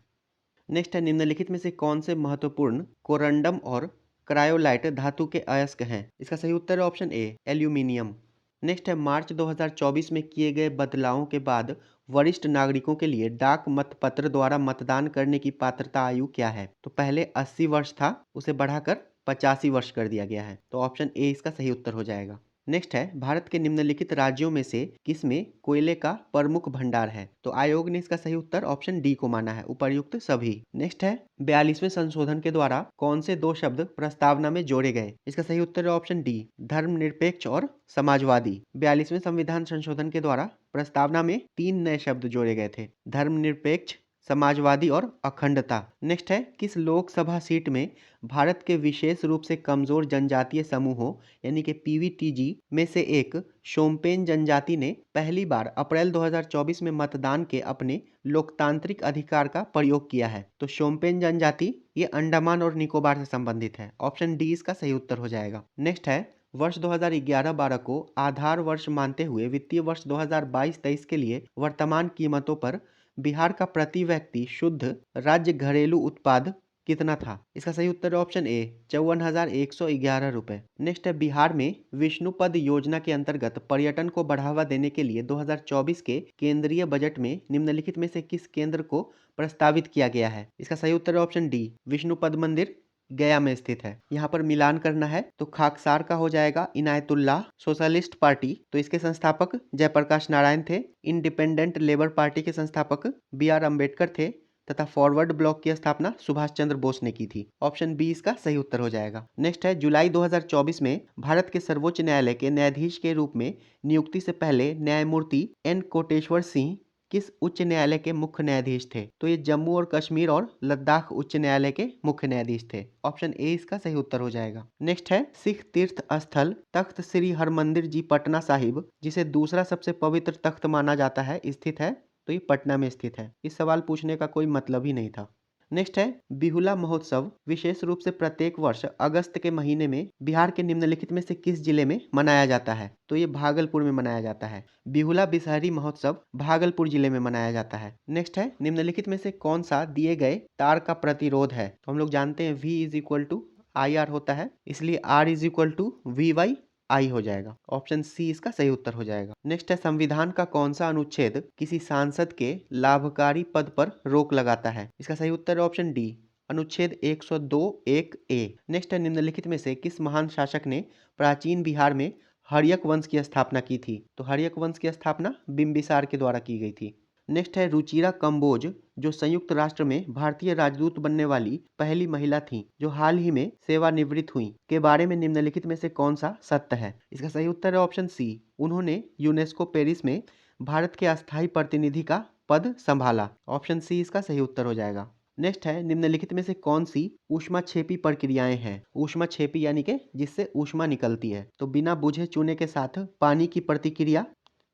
नेक्स्ट है निम्नलिखित में से कौन से महत्वपूर्ण कोरंडम और क्रायोलाइट धातु के अयस्क हैं? इसका सही उत्तर है ऑप्शन ए, एल्यूमिनियम। नेक्स्ट है मार्च 2024 में किए गए बदलावों के बाद वरिष्ठ नागरिकों के लिए डाक मतपत्र द्वारा मतदान करने की पात्रता आयु क्या है? तो पहले 80 वर्ष था, उसे बढ़ाकर 85 वर्ष कर दिया गया है। तो ऑप्शन ए इसका सही उत्तर हो जाएगा। नेक्स्ट है भारत के निम्नलिखित राज्यों में से किसमें कोयले का प्रमुख भंडार है? तो आयोग ने इसका सही उत्तर ऑप्शन डी को माना है, उपर्युक्त सभी। नेक्स्ट है 42वें संशोधन के द्वारा कौन से 2 शब्द प्रस्तावना में जोड़े गए? इसका सही उत्तर है ऑप्शन डी, धर्मनिरपेक्ष और समाजवादी। 42वें संविधान संशोधन के द्वारा प्रस्तावना में 3 नए शब्द जोड़े गए थे, धर्मनिरपेक्ष, समाजवादी और अखंडता। नेक्स्ट है किस लोकसभा सीट में भारत के विशेष रूप से कमजोर जनजातीय समूहों यानी कि PVTG में से एक शोम्पेन जनजाति ने पहली बार अप्रैल 2024 में मतदान के अपने लोकतांत्रिक अधिकार का प्रयोग किया है? तो शोम्पेन जनजाति ये अंडमान और निकोबार से संबंधित है। ऑप्शन डी इसका सही उत्तर हो जाएगा। नेक्स्ट है वर्ष 2011-12 को आधार वर्ष मानते हुए वित्तीय वर्ष 2022-23 के लिए वर्तमान कीमतों पर बिहार का प्रति व्यक्ति शुद्ध राज्य घरेलू उत्पाद कितना था? इसका सही उत्तर है ऑप्शन ए, 54,111 रुपए। नेक्स्ट है बिहार में विष्णुपद योजना के अंतर्गत पर्यटन को बढ़ावा देने के लिए 2024 के केंद्रीय बजट में निम्नलिखित में से किस केंद्र को प्रस्तावित किया गया है? इसका सही उत्तर है ऑप्शन डी, विष्णुपद मंदिर गया में स्थित है। यहाँ पर मिलान करना है तो खाकसार का हो जाएगा इनायतुल्लाह सोशलिस्ट पार्टी, तो इसके संस्थापक जयप्रकाश नारायण थे। इंडिपेंडेंट लेबर पार्टी के संस्थापक BR अम्बेडकर थे तथा फॉरवर्ड ब्लॉक की स्थापना सुभाष चंद्र बोस ने की थी। ऑप्शन बी इसका सही उत्तर हो जाएगा। नेक्स्ट है जुलाई 2024 में भारत के सर्वोच्च न्यायालय के न्यायाधीश के रूप में नियुक्ति से पहले न्यायमूर्ति N कोटेश्वर सिंह किस उच्च न्यायालय के मुख्य न्यायाधीश थे? तो ये जम्मू और कश्मीर और लद्दाख उच्च न्यायालय के मुख्य न्यायाधीश थे। ऑप्शन ए इसका सही उत्तर हो जाएगा। नेक्स्ट है सिख तीर्थ स्थल तख्त श्री हरमंदिर जी पटना साहिब, जिसे दूसरा सबसे पवित्र तख्त माना जाता है, स्थित है? तो ये पटना में स्थित है। इस सवाल पूछने का कोई मतलब ही नहीं था। नेक्स्ट है बिहुला महोत्सव विशेष रूप से प्रत्येक वर्ष अगस्त के महीने में बिहार के निम्नलिखित में से किस जिले में मनाया जाता है? तो ये भागलपुर में मनाया जाता है। बिहुला बिसहरी महोत्सव भागलपुर जिले में मनाया जाता है। नेक्स्ट है निम्नलिखित में से कौन सा दिए गए तार का प्रतिरोध है? तो हम लोग जानते हैं V = IR होता है, इसलिए R = VY हो जाएगा। ऑप्शन सी इसका सही उत्तर हो जाएगा। नेक्स्ट है संविधान का कौन सा अनुच्छेद किसी सांसद के लाभकारी पद पर रोक लगाता है? इसका सही उत्तर है ऑप्शन डी, अनुच्छेद 102(1)(a। नेक्स्ट है निम्नलिखित में से किस महान शासक ने प्राचीन बिहार में हर्यक वंश की स्थापना की थी? तो हर्यक वंश की स्थापना बिंबिसार के द्वारा की गई थी। नेक्स्ट है रुचिरा कंबोज, जो संयुक्त राष्ट्र में भारतीय राजदूत बनने वाली पहली महिला थी, जो हाल ही में सेवानिवृत्त हुई, के बारे में निम्नलिखित में से कौन सा सत्य है? इसका सही उत्तर है ऑप्शन सी, उन्होंने यूनेस्को पेरिस में भारत के अस्थायी प्रतिनिधि का पद संभाला। ऑप्शन सी इसका सही उत्तर हो जाएगा। नेक्स्ट है निम्नलिखित में से कौन सी ऊष्माक्षेपी प्रक्रियाएं हैं? ऊष्माक्षेपी यानी कि जिससे ऊष्मा निकलती है। तो बिना बुझे चूने के साथ पानी की प्रतिक्रिया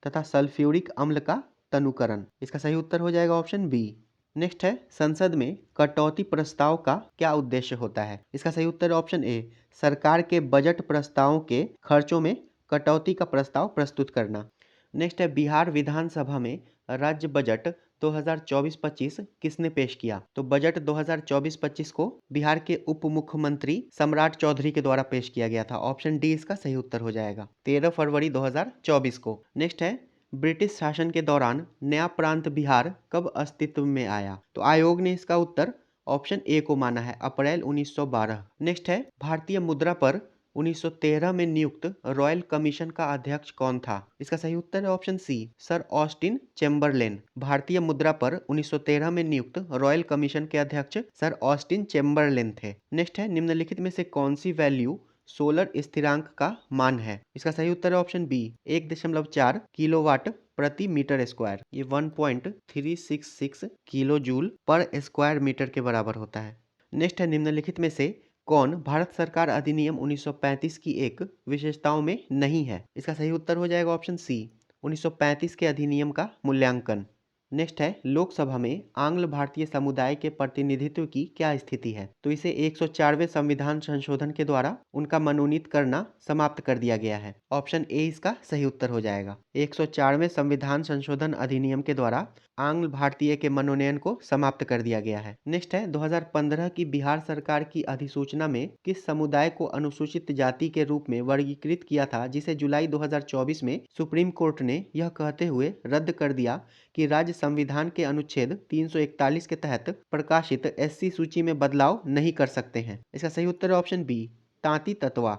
तथा सल्फ्यूरिक अम्ल का तनुकरण। इसका सही उत्तर हो जाएगा ऑप्शन बी। नेक्स्ट है संसद में कटौती प्रस्ताव का क्या उद्देश्य होता है? इसका सही उत्तर है ऑप्शन ए, सरकार के बजट प्रस्तावों के खर्चों में कटौती का प्रस्ताव प्रस्तुत करना। नेक्स्ट है बिहार विधानसभा में राज्य बजट 2024-25 किसने पेश किया? तो बजट 2024-25 को बिहार के उप मुख्यमंत्री सम्राट चौधरी के द्वारा पेश किया गया था। ऑप्शन डी इसका सही उत्तर हो जाएगा, 13 फरवरी 2024 को। नेक्स्ट है ब्रिटिश शासन के दौरान नया प्रांत बिहार कब अस्तित्व में आया? तो आयोग ने इसका उत्तर ऑप्शन ए को माना है, अप्रैल 1912। नेक्स्ट है भारतीय मुद्रा पर 1913 में नियुक्त रॉयल कमीशन का अध्यक्ष कौन था? इसका सही उत्तर है option C, sir Austen Chamberlain. भारतीय मुद्रा पर 1913 में नियुक्त रॉयल कमीशन के अध्यक्ष सर ऑस्टिन चेम्बरलेन थे। नेक्स्ट है निम्नलिखित में से कौन सी वैल्यू सोलर स्थिरांक का मान है? इसका सही उत्तर है ऑप्शन बी, 1.4 किलोवाट प्रति मीटर स्क्वायर। ये 1.366 किलो जूल पर स्क्वायर मीटर के बराबर होता है। नेक्स्ट है निम्नलिखित में से कौन भारत सरकार अधिनियम 1935 की एक विशेषताओं में नहीं है? इसका सही उत्तर हो जाएगा ऑप्शन सी, 1935 के अधिनियम का मूल्यांकन। नेक्स्ट है लोकसभा में आंग्ल भारतीय समुदाय के प्रतिनिधित्व की क्या स्थिति है? तो इसे 104वें संविधान संशोधन के द्वारा उनका मनोनीत करना समाप्त कर दिया गया है। ऑप्शन ए इसका सही उत्तर हो जाएगा। 104वें संविधान संशोधन अधिनियम के द्वारा आंग्ल भारतीय के मनोनयन को समाप्त कर दिया गया है। नेक्स्ट है 2015 की बिहार सरकार की अधिसूचना में किस समुदाय को अनुसूचित जाति के रूप में वर्गीकृत किया था, जिसे जुलाई 2024 में सुप्रीम कोर्ट ने यह कहते हुए रद्द कर दिया कि राज्य संविधान के अनुच्छेद 341 के तहत प्रकाशित एससी सूची में बदलाव नहीं कर सकते हैं। इसका सही उत्तर है ऑप्शन बी, तांती तत्वा।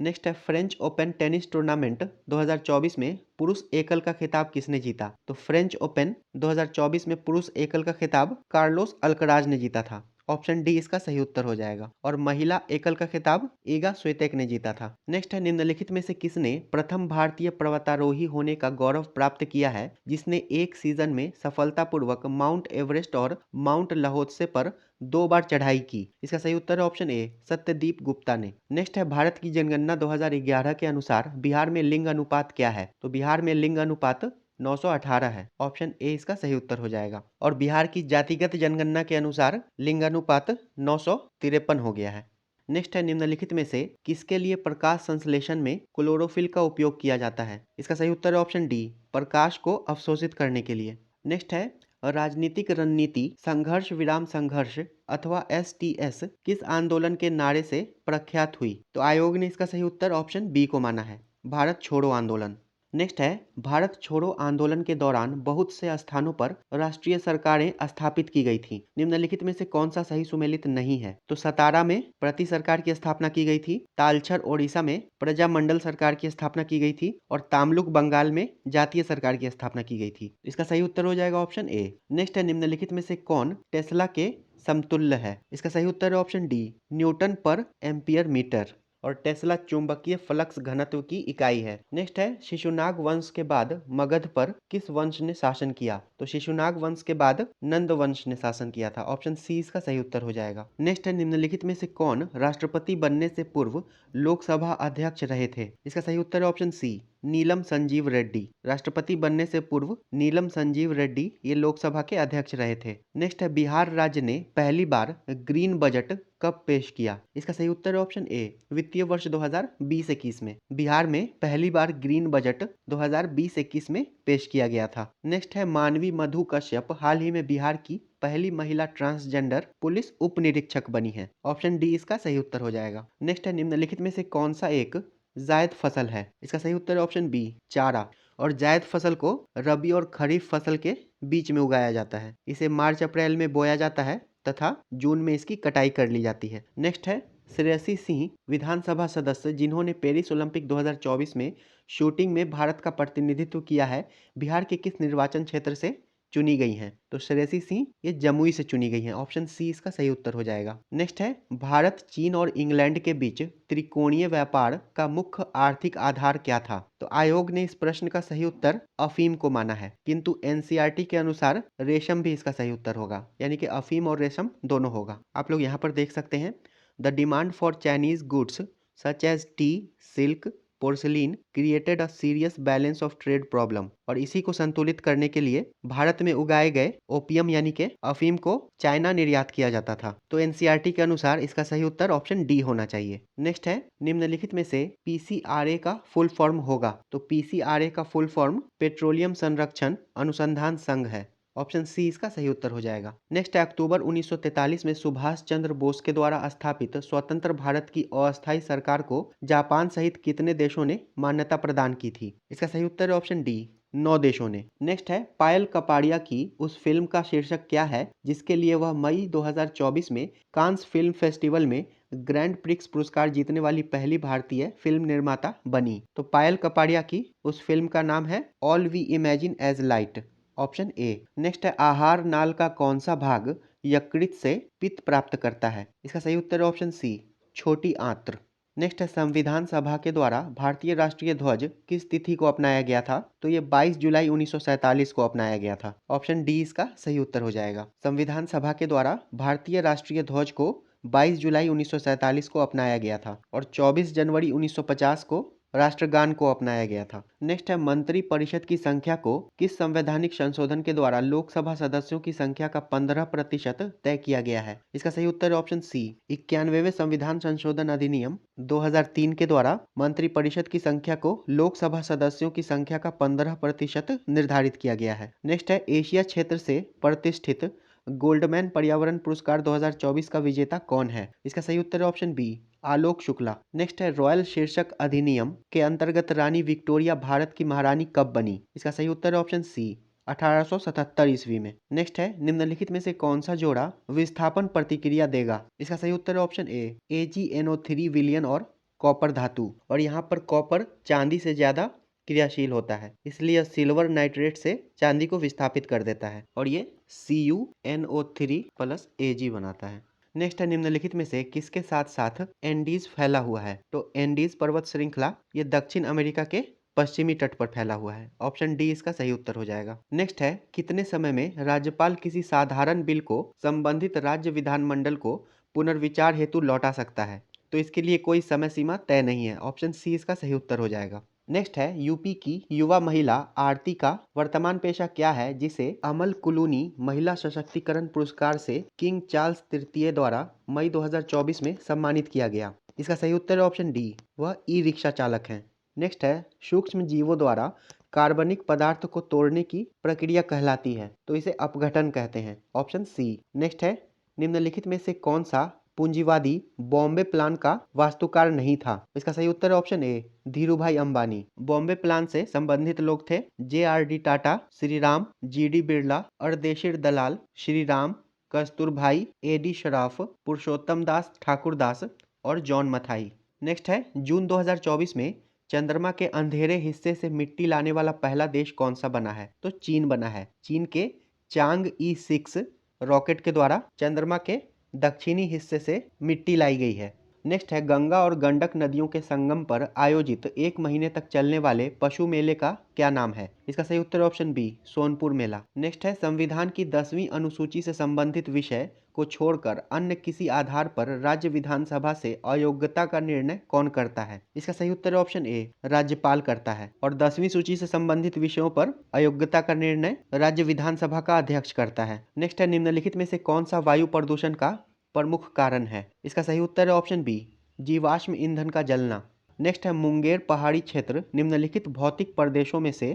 नेक्स्ट है फ्रेंच ओपन टेनिस टूर्नामेंट 2024 में पुरुष एकल का खिताब किसने जीता? तो फ्रेंच ओपन 2024 में पुरुष एकल का खिताब कार्लोस अल्कराज ने जीता था। ऑप्शन डी इसका सही उत्तर हो जाएगा। और महिला एकल का खिताब ईगा स्वितेक ने जीता था। नेक्स्ट है निम्नलिखित में से किसने प्रथम भारतीय पर्वतारोही होने का गौरव प्राप्त किया है, जिसने एक सीजन में सफलतापूर्वक माउंट एवरेस्ट और माउंट लहोत्से पर 2 बार चढ़ाई की? इसका सही उत्तर है ऑप्शन ए, सत्यदीप गुप्ता ने। नेक्स्ट है भारत की जनगणना 2011 के अनुसार बिहार में लिंग अनुपात क्या है? तो बिहार में लिंग अनुपात 918 है। ऑप्शन ए इसका सही उत्तर हो जाएगा। और बिहार की जातिगत जनगणना के अनुसार लिंग अनुपात 953 हो गया है। नेक्स्ट है निम्नलिखित में से किसके लिए प्रकाश संश्लेषण में क्लोरोफिल का उपयोग किया जाता है? इसका सही उत्तर है ऑप्शन डी, प्रकाश को अवशोषित करने के लिए। नेक्स्ट है राजनीतिक रणनीति संघर्ष विराम संघर्ष अथवा STS किस आंदोलन के नारे से प्रख्यात हुई? तो आयोग ने इसका सही उत्तर ऑप्शन बी को माना है, भारत छोड़ो आंदोलन। नेक्स्ट है भारत छोड़ो आंदोलन के दौरान बहुत से स्थानों पर राष्ट्रीय सरकारें स्थापित की गई थी। निम्नलिखित में से कौन सा सही सुमेलित नहीं है? तो सतारा में प्रति सरकार की स्थापना की गई थी, तालचर ओडिशा में प्रजामंडल सरकार की स्थापना की गई थी और तामलुक बंगाल में जातीय सरकार की स्थापना की गई थी। इसका सही उत्तर हो जाएगा ऑप्शन ए। नेक्स्ट है निम्नलिखित में से कौन टेस्ला के समतुल्य है? इसका सही उत्तर है ऑप्शन डी, न्यूटन पर एम्पियर मीटर। और टेस्ला चुंबकीय फ्लक्स घनत्व की इकाई है। नेक्स्ट है शिशुनाग वंश के बाद मगध पर किस वंश ने शासन किया? तो शिशुनाग वंश के बाद नंद वंश ने शासन किया था। ऑप्शन सी इसका सही उत्तर हो जाएगा। नेक्स्ट है निम्नलिखित में से कौन राष्ट्रपति बनने से पूर्व लोकसभा अध्यक्ष रहे थे? इसका सही उत्तर है ऑप्शन सी, नीलम संजीव रेड्डी। राष्ट्रपति बनने से पूर्व नीलम संजीव रेड्डी ये लोकसभा के अध्यक्ष रहे थे। नेक्स्ट है बिहार राज्य ने पहली बार ग्रीन बजट कब पेश किया? इसका सही उत्तर है ऑप्शन ए, वित्तीय वर्ष 2020-21 में बिहार में पहली बार ग्रीन बजट 2020-21 में पेश किया गया था। नेक्स्ट है मानवी मधु कश्यप हाल ही में बिहार की पहली महिला ट्रांसजेंडर पुलिस उप निरीक्षक बनी है। ऑप्शन डी इसका सही उत्तर हो जाएगा। नेक्स्ट है निम्नलिखित में से कौन सा एक जायद फसल है? इसका सही उत्तर है ऑप्शन बी, चारा। और जायद फसल को रबी और खरीफ फसल के बीच में उगाया जाता है। इसे मार्च अप्रैल में बोया जाता है तथा जून में इसकी कटाई कर ली जाती है। नेक्स्ट है श्रेयसी सिंह विधानसभा सदस्य जिन्होंने पेरिस ओलंपिक 2024 में शूटिंग में भारत का प्रतिनिधित्व किया है, बिहार के किस निर्वाचन क्षेत्र से चुनी गई हैं। तो श्रेयसी सिंह ये जमुई से चुनी गई हैं। ऑप्शन सी इसका सही उत्तर हो जाएगा। नेक्स्ट है, भारत, चीन और इंग्लैंड के बीच त्रिकोणीय व्यापार का मुख्य आर्थिक आधार क्या था? तो आयोग ने इस प्रश्न का सही उत्तर अफीम को माना है, किंतु एनसीईआरटी के अनुसार रेशम भी इसका सही उत्तर होगा, यानी कि अफीम और रेशम दोनों होगा। आप लोग यहाँ पर देख सकते हैं, the demand for Chinese goods such as tea, silk, porcelain created a serious balance of trade problem. और इसी को संतुलित करने के लिए भारत में उगाए गए ओपियम यानी के अफीम को चाइना निर्यात किया जाता था। तो एनसीईआरटी के अनुसार इसका सही उत्तर ऑप्शन डी होना चाहिए। नेक्स्ट है, निम्नलिखित में से पीसीआरए का फुल फॉर्म होगा? तो पीसीआरए का फुल फॉर्म पेट्रोलियम संरक्षण अनुसंधान संघ है। ऑप्शन सी इसका सही उत्तर हो जाएगा। नेक्स्ट है, अक्टूबर 1943 में सुभाष चंद्र बोस के द्वारा स्थापित स्वतंत्र भारत की अस्थायी सरकार को जापान सहित कितने देशों ने मान्यता प्रदान की थी? इसका सही उत्तर है ऑप्शन डी, 9 देशों ने। नेक्स्ट है, पायल कपाड़िया की उस फिल्म का शीर्षक क्या है जिसके लिए वह मई 2024 में कांस फिल्म फेस्टिवल में ग्रैंड प्रिक्स पुरस्कार जीतने वाली पहली भारतीय फिल्म निर्माता बनी? तो पायल कपाड़िया की उस फिल्म का नाम है all we imagine as light. Option A. Next है, आहार नाल का कौन सा भाग यकृत से पित्त प्राप्त करता है? इसका सही उत्तर है ऑप्शन सी, छोटी आंत्र। नेक्स्ट है, संविधान सभा के द्वारा भारतीय राष्ट्रीय ध्वज किस तिथि को अपनाया गया था? तो ये 22 जुलाई 1947 को अपनाया गया था। ऑप्शन डी इसका सही उत्तर हो जाएगा। संविधान सभा के द्वारा भारतीय राष्ट्रीय ध्वज को 22 जुलाई 1947 को अपनाया गया था और 24 जनवरी 1950 को राष्ट्रगान को अपनाया गया था। नेक्स्ट है, मंत्री परिषद की संख्या को किस संवैधानिक संशोधन के द्वारा लोकसभा सदस्यों की संख्या का 15% तय किया गया है? इसका सही उत्तर है ऑप्शन सी, 91वें संविधान संशोधन अधिनियम 2003 के द्वारा मंत्री परिषद की संख्या को लोकसभा सदस्यों की संख्या का 15% निर्धारित किया गया है। नेक्स्ट है, एशिया क्षेत्र से प्रतिष्ठित गोल्डमैन पर्यावरण पुरस्कार 2024 का विजेता कौन है? इसका सही उत्तर है option B, Alok Shukla. Next है, रॉयल शीर्षक अधिनियम के अंतर्गत रानी विक्टोरिया भारत की महारानी कब बनी? इसका सही उत्तर है ऑप्शन सी, 1877 ईस्वी में। नेक्स्ट है, निम्नलिखित में से कौन सा जोड़ा विस्थापन प्रतिक्रिया देगा? इसका सही उत्तर है ऑप्शन ए, AgNO3 विलयन और कॉपर धातु। और यहाँ पर कॉपर चांदी से ज्यादा क्रियाशील होता है, इसलिए सिल्वर नाइट्रेट से चांदी को विस्थापित कर देता है और ये CuNO3 प्लस Ag बनाता है। नेक्स्ट है, निम्नलिखित में से किसके साथ साथ एंडीज फैला हुआ है? तो एंडीज पर्वत श्रृंखला ये दक्षिण अमेरिका के पश्चिमी तट पर फैला हुआ है। ऑप्शन डी इसका सही उत्तर हो जाएगा। नेक्स्ट है, कितने समय में राज्यपाल किसी साधारण बिल को संबंधित राज्य विधानमंडल को पुनर्विचार हेतु लौटा सकता है? तो इसके लिए कोई समय सीमा तय नहीं है। ऑप्शन सी इसका सही उत्तर हो जाएगा। नेक्स्ट है, यूपी की युवा महिला आरती का वर्तमान पेशा क्या है जिसे अमल कुलूनी महिला सशक्तिकरण पुरस्कार से किंग चार्ल्स तृतीय द्वारा मई 2024 में सम्मानित किया गया? इसका सही उत्तर है ऑप्शन डी, वह ई रिक्शा चालक हैं। नेक्स्ट है, सूक्ष्म जीवों द्वारा कार्बनिक पदार्थ को तोड़ने की प्रक्रिया कहलाती है? तो इसे अपघटन कहते हैं। Option C. नेक्स्ट है, निम्नलिखित में से कौन सा पूंजीवादी बॉम्बे प्लान का वास्तुकार नहीं था? इसका सही उत्तर है option A, Dhirubhai Ambani. Bombay plan से संबंधित लोग थे JRD टाटा, श्री राम, GD बिरला, अर्देशीर दलाल, श्री राम, कस्तूरभाई, AD शराफ, पुरुषोत्तम दास ठाकुरदास और जॉन मथाई। नेक्स्ट है, जून 2024 में चंद्रमा के अंधेरे हिस्से से मिट्टी लाने वाला पहला देश कौन सा बना है? तो चीन बना है। चीन के चांग E6 रॉकेट के द्वारा चंद्रमा के दक्षिणी हिस्से से मिट्टी लाई गई है। नेक्स्ट है, गंगा और गंडक नदियों के संगम पर आयोजित 1 महीने तक चलने वाले पशु मेले का क्या नाम है? इसका सही उत्तर ऑप्शन बी, सोनपुर मेला। नेक्स्ट है, संविधान की 10वीं अनुसूची से संबंधित विषय को छोड़कर अन्य किसी आधार पर राज्य विधानसभा से अयोग्यता का निर्णय कौन करता है? इसका सही उत्तर है ऑप्शन ए, राज्यपाल करता है। और 10वीं सूची से संबंधित विषयों पर अयोग्यता का निर्णय राज्य विधानसभा का अध्यक्ष करता है। नेक्स्ट है, निम्नलिखित में से कौन सा वायु प्रदूषण का प्रमुख कारण है? इसका सही उत्तर है ऑप्शन बी, जीवाश्म ईंधन का जलना। नेक्स्ट है, मुंगेर पहाड़ी क्षेत्र निम्नलिखित भौतिक प्रदेशों में से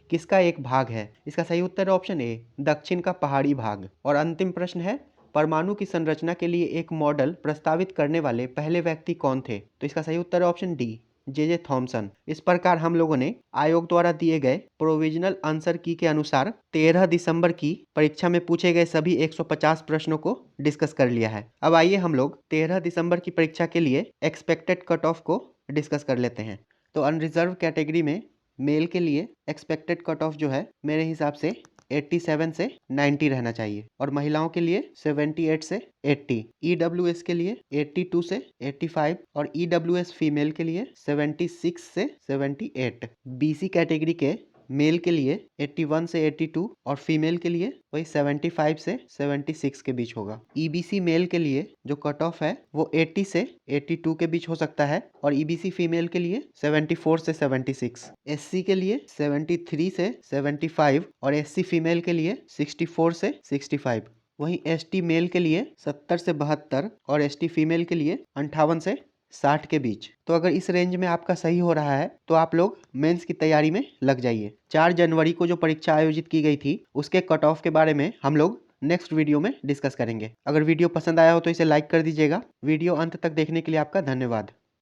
किसका एक भाग है? इसका सही उत्तर है ऑप्शन ए, दक्षिण का पहाड़ी भाग। और अंतिम प्रश्न है, परमाणु की संरचना के लिए एक मॉडल प्रस्तावित करने वाले पहले व्यक्ति कौन थे? तो इसका सही उत्तर है ऑप्शन डी, JJ थॉमसन। इस प्रकार हम लोगों ने आयोग द्वारा दिए गए प्रोविजनल आंसर की के अनुसार 13 दिसंबर की परीक्षा में पूछे गए सभी 150 प्रश्नों को डिस्कस कर लिया है। अब आइए हम लोग 13 दिसंबर की परीक्षा के लिए एक्सपेक्टेड कट ऑफ को डिस्कस कर लेते हैं। तो अनरिजर्व कैटेगरी में मेल के लिए एक्सपेक्टेड कट ऑफ जो है मेरे हिसाब से 87 से 90 रहना चाहिए और महिलाओं के लिए 78 से 80, ईडब्ल्यूएस के लिए 82 से 85 और ईडब्ल्यूएस फीमेल के लिए 76 से 78, बीसी कैटेगरी के मेल के लिए 81 से 82 और फीमेल के लिए वही 75 से 76 के बीच होगा। ईबीसी मेल के लिए जो कट ऑफ है वो 80 से 82 के बीच हो सकता है और ईबीसी फीमेल के लिए 74 से 76, एससी के लिए 73 से 75 और एससी फीमेल के लिए 64 से 65। वहीं एसटी मेल के लिए 70 से 72 और एसटी फीमेल के लिए 58 से 60 के बीच। तो अगर इस रेंज में आपका सही हो रहा है तो आप लोग मेंस की तैयारी में लग जाइए। 4 जनवरी को जो परीक्षा आयोजित की गई थी उसके कट ऑफ के बारे में हम लोग नेक्स्ट वीडियो में डिस्कस करेंगे। अगर वीडियो पसंद आया हो तो इसे लाइक कर दीजिएगा। वीडियो अंत तक देखने के लिए आपका धन्यवाद।